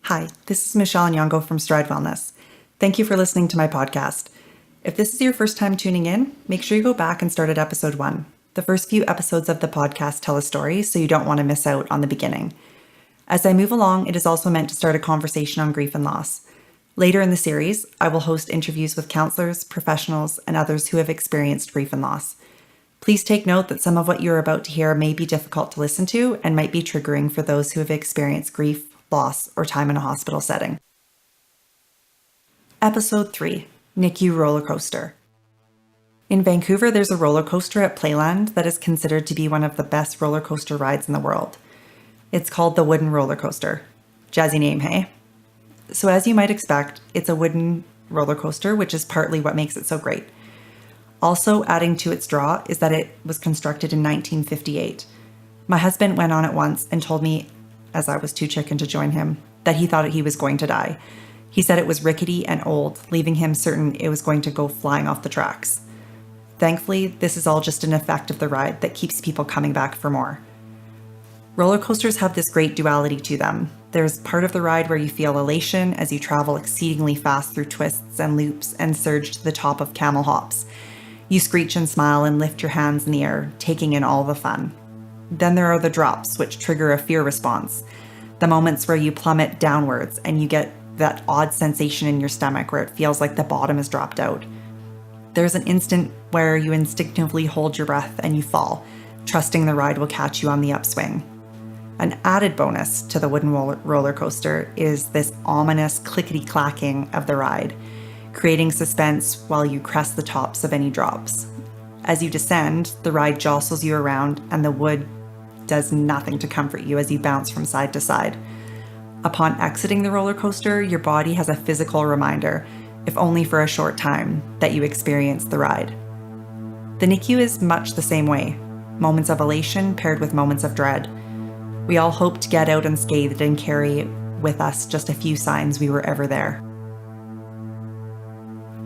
Hi, this is Michelle Nyongo from Stride Wellness. Thank you for listening to my podcast. If this is your first time tuning in, make sure you go back and start at episode 1. The first few episodes of the podcast tell a story, so you don't want to miss out on the beginning. As I move along, it is also meant to start a conversation on grief and loss. Later in the series, I will host interviews with counselors, professionals, and others who have experienced grief and loss. Please take note that some of what you're about to hear may be difficult to listen to and might be triggering for those who have experienced grief, loss, or time in a hospital setting. Episode 3, NICU Roller Coaster. In Vancouver, there's a roller coaster at Playland that is considered to be one of the best roller coaster rides in the world. It's called the Wooden Roller Coaster. Jazzy name, hey? So as you might expect, it's a wooden roller coaster, which is partly what makes it so great. Also adding to its draw is that it was constructed in 1958. My husband went on it once and told me, as I was too chicken to join him, that he thought he was going to die. He said it was rickety and old, leaving him certain it was going to go flying off the tracks. Thankfully, this is all just an effect of the ride that keeps people coming back for more. Roller coasters have this great duality to them. There's part of the ride where you feel elation as you travel exceedingly fast through twists and loops and surge to the top of camel hops. You screech and smile and lift your hands in the air, taking in all the fun. Then there are the drops, which trigger a fear response. The moments where you plummet downwards and you get that odd sensation in your stomach where it feels like the bottom is dropped out. There's an instant where you instinctively hold your breath and you fall, trusting the ride will catch you on the upswing. An added bonus to the wooden roller coaster is this ominous clickety-clacking of the ride, creating suspense while you crest the tops of any drops. As you descend, the ride jostles you around and the wood does nothing to comfort you as you bounce from side to side. Upon exiting the roller coaster, your body has a physical reminder, if only for a short time, that you experienced the ride. The NICU is much the same way, moments of elation paired with moments of dread. We all hope to get out unscathed and carry with us just a few signs we were ever there.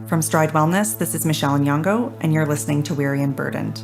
From Stride Wellness, this is Michelle Nyongo, and you're listening to Weary and Burdened.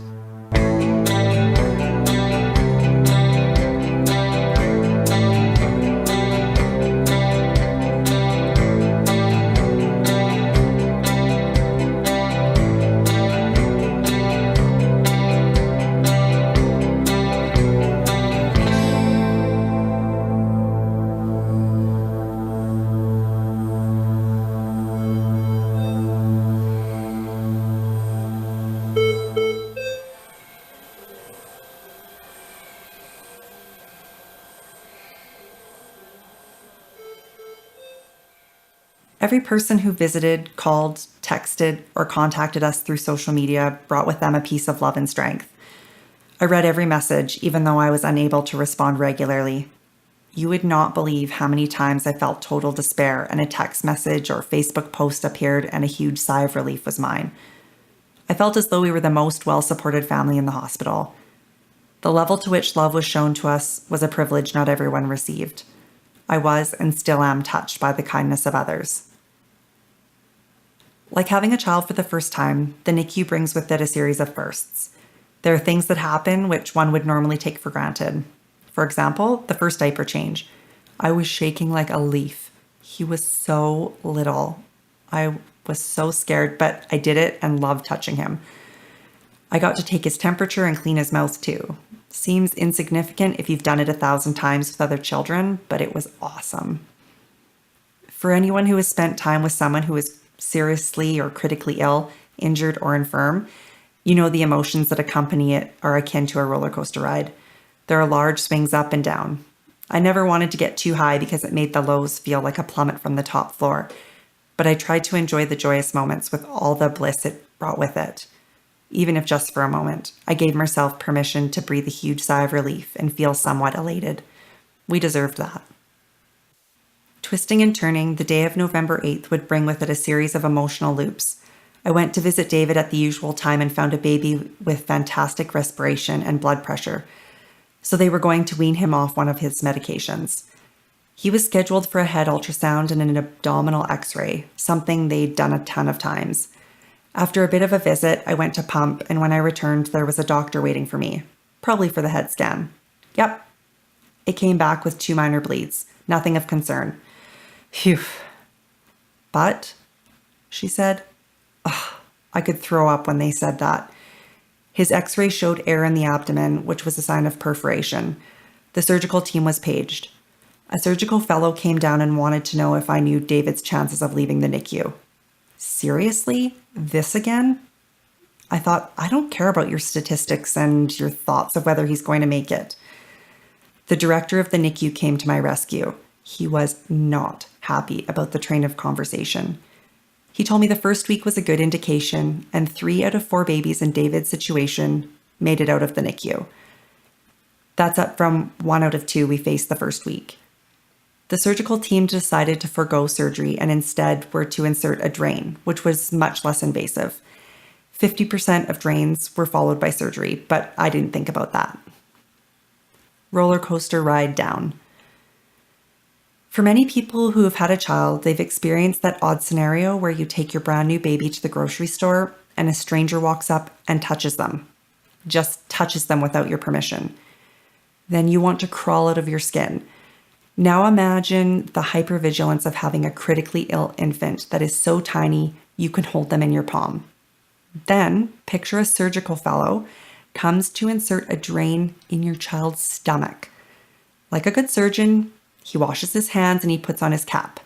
Every person who visited, called, texted, or contacted us through social media brought with them a piece of love and strength. I read every message, even though I was unable to respond regularly. You would not believe how many times I felt total despair and a text message or Facebook post appeared and a huge sigh of relief was mine. I felt as though we were the most well-supported family in the hospital. The level to which love was shown to us was a privilege not everyone received. I was and still am touched by the kindness of others. Like having a child for the first time, the NICU brings with it a series of firsts. There are things that happen which one would normally take for granted. For example, the first diaper change. I was shaking like a leaf. He was so little. I was so scared, but I did it and loved touching him. I got to take his temperature and clean his mouth too. Seems insignificant if you've done it 1,000 times with other children, but it was awesome. For anyone who has spent time with someone who is seriously or critically ill, injured, or infirm, you know the emotions that accompany it are akin to a roller coaster ride. There are large swings up and down. I never wanted to get too high because it made the lows feel like a plummet from the top floor, but I tried to enjoy the joyous moments with all the bliss it brought with it. Even if just for a moment, I gave myself permission to breathe a huge sigh of relief and feel somewhat elated. We deserved that. Twisting and turning, the day of November 8th would bring with it a series of emotional loops. I went to visit David at the usual time and found a baby with fantastic respiration and blood pressure, so they were going to wean him off one of his medications. He was scheduled for a head ultrasound and an abdominal x-ray, something they'd done a ton of times. After a bit of a visit, I went to pump, and when I returned, there was a doctor waiting for me, probably for the head scan. Yep. It came back with 2 minor bleeds, nothing of concern. Phew. But, she said, ugh, I could throw up when they said that. His x-ray showed air in the abdomen, which was a sign of perforation. The surgical team was paged. A surgical fellow came down and wanted to know if I knew David's chances of leaving the NICU. Seriously? This again? I thought, I don't care about your statistics and your thoughts of whether he's going to make it. The director of the NICU came to my rescue. He was not happy about the train of conversation. He told me the first week was a good indication, and 3 out of 4 babies in David's situation made it out of the NICU. That's up from 1 out of 2 we faced the first week. The surgical team decided to forego surgery and instead were to insert a drain, which was much less invasive. 50% of drains were followed by surgery, but I didn't think about that. Roller coaster ride down. For many people who have had a child, they've experienced that odd scenario where you take your brand new baby to the grocery store and a stranger walks up and touches them. Just touches them without your permission. Then you want to crawl out of your skin. Now imagine the hypervigilance of having a critically ill infant that is so tiny you can hold them in your palm. Then picture a surgical fellow comes to insert a drain in your child's stomach. Like a good surgeon, he washes his hands and he puts on his cap.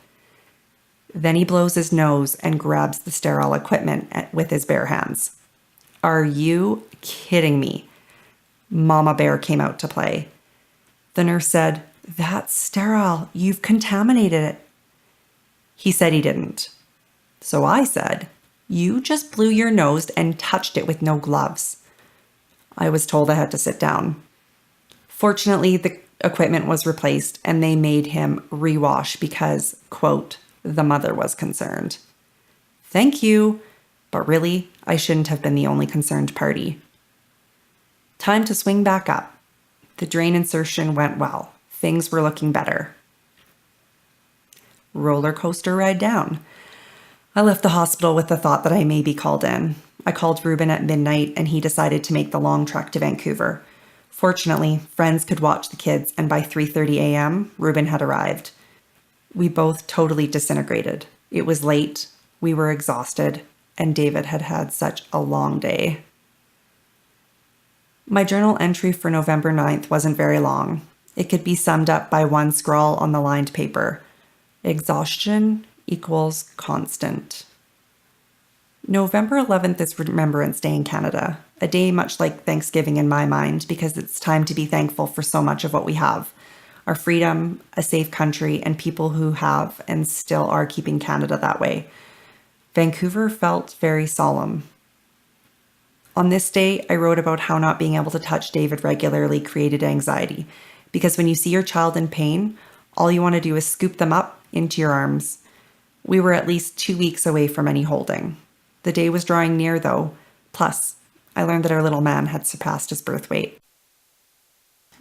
Then he blows his nose and grabs the sterile equipment with his bare hands. Are you kidding me? Mama Bear came out to play. The nurse said, "That's sterile. You've contaminated it." He said he didn't. So I said, "You just blew your nose and touched it with no gloves." I was told I had to sit down. Fortunately, the equipment was replaced and they made him rewash because, quote, the mother was concerned. Thank you, but really, I shouldn't have been the only concerned party. Time to swing back up. The drain insertion went well. Things were looking better. Roller coaster ride down. I left the hospital with the thought that I may be called in. I called Ruben at midnight and he decided to make the long trek to Vancouver. Fortunately, friends could watch the kids and by 3:30 a.m., Ruben had arrived. We both totally disintegrated. It was late, we were exhausted, and David had had such a long day. My journal entry for November 9th wasn't very long. It could be summed up by one scrawl on the lined paper. Exhaustion equals constant. November 11th is Remembrance Day in Canada, a day much like Thanksgiving in my mind because it's time to be thankful for so much of what we have. Our freedom, a safe country, and people who have and still are keeping Canada that way. Vancouver felt very solemn. On this day, I wrote about how not being able to touch David regularly created anxiety, because when you see your child in pain, all you want to do is scoop them up into your arms. We were at least 2 weeks away from any holding. The day was drawing near, though. Plus, I learned that our little man had surpassed his birth weight.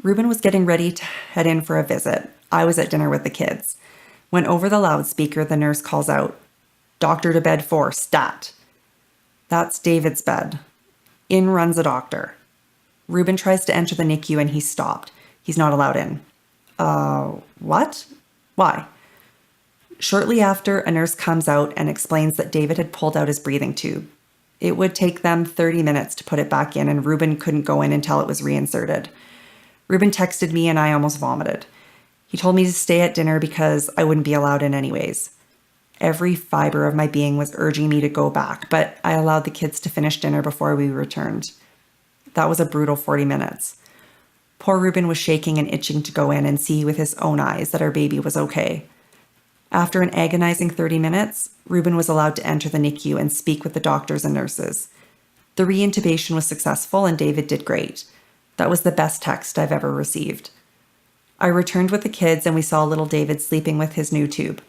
Ruben was getting ready to head in for a visit. I was at dinner with the kids. When over the loudspeaker, the nurse calls out, "Doctor to bed 4, stat." That's David's bed. In runs a doctor. Ruben tries to enter the NICU and he's stopped. He's not allowed in. What? Why? Shortly after, a nurse comes out and explains that David had pulled out his breathing tube. It would take them 30 minutes to put it back in and Ruben couldn't go in until it was reinserted. Ruben texted me and I almost vomited. He told me to stay at dinner because I wouldn't be allowed in anyways. Every fiber of my being was urging me to go back, but I allowed the kids to finish dinner before we returned. That was a brutal 40 minutes. Poor Ruben was shaking and itching to go in and see with his own eyes that our baby was okay. After an agonizing 30 minutes, Ruben was allowed to enter the NICU and speak with the doctors and nurses. The reintubation was successful and David did great. That was the best text I've ever received. I returned with the kids and we saw little David sleeping with his new tube.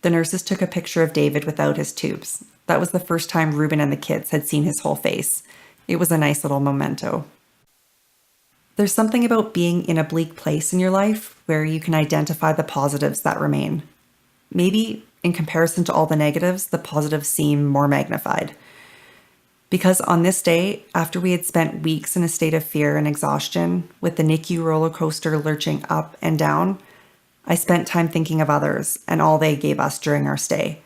The nurses took a picture of David without his tubes. That was the first time Ruben and the kids had seen his whole face. It was a nice little memento. There's something about being in a bleak place in your life where you can identify the positives that remain. Maybe, in comparison to all the negatives, the positives seem more magnified. Because on this day, after we had spent weeks in a state of fear and exhaustion, with the NICU roller coaster lurching up and down, I spent time thinking of others and all they gave us during our stay.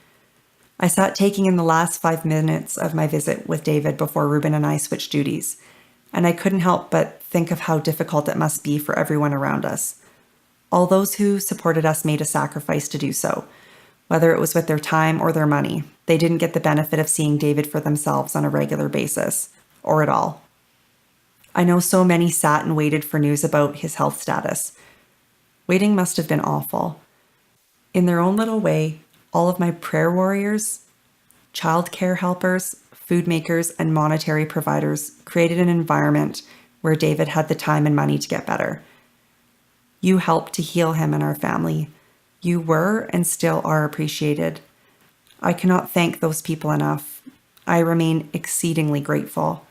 I sat taking in the last 5 minutes of my visit with David before Ruben and I switched duties, and I couldn't help but think of how difficult it must be for everyone around us. All those who supported us made a sacrifice to do so. Whether it was with their time or their money, they didn't get the benefit of seeing David for themselves on a regular basis, or at all. I know so many sat and waited for news about his health status. Waiting must have been awful. In their own little way, all of my prayer warriors, childcare helpers, food makers, and monetary providers created an environment where David had the time and money to get better. You helped to heal him and our family. You were and still are appreciated. I cannot thank those people enough. I remain exceedingly grateful.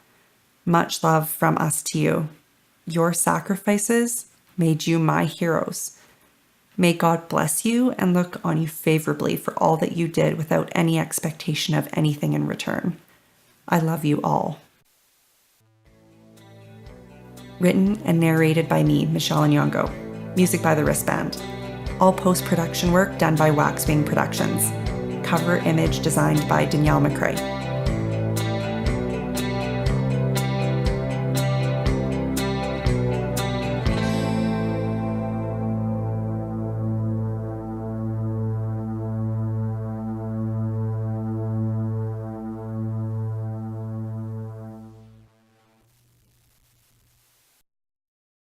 Much love from us to you. Your sacrifices made you my heroes. May God bless you and look on you favorably for all that you did without any expectation of anything in return. I love you all. Written and narrated by me, Michelle Nyong'o. Music by The Wristband. All post-production work done by Waxwing Productions. Cover image designed by Danielle McCrae.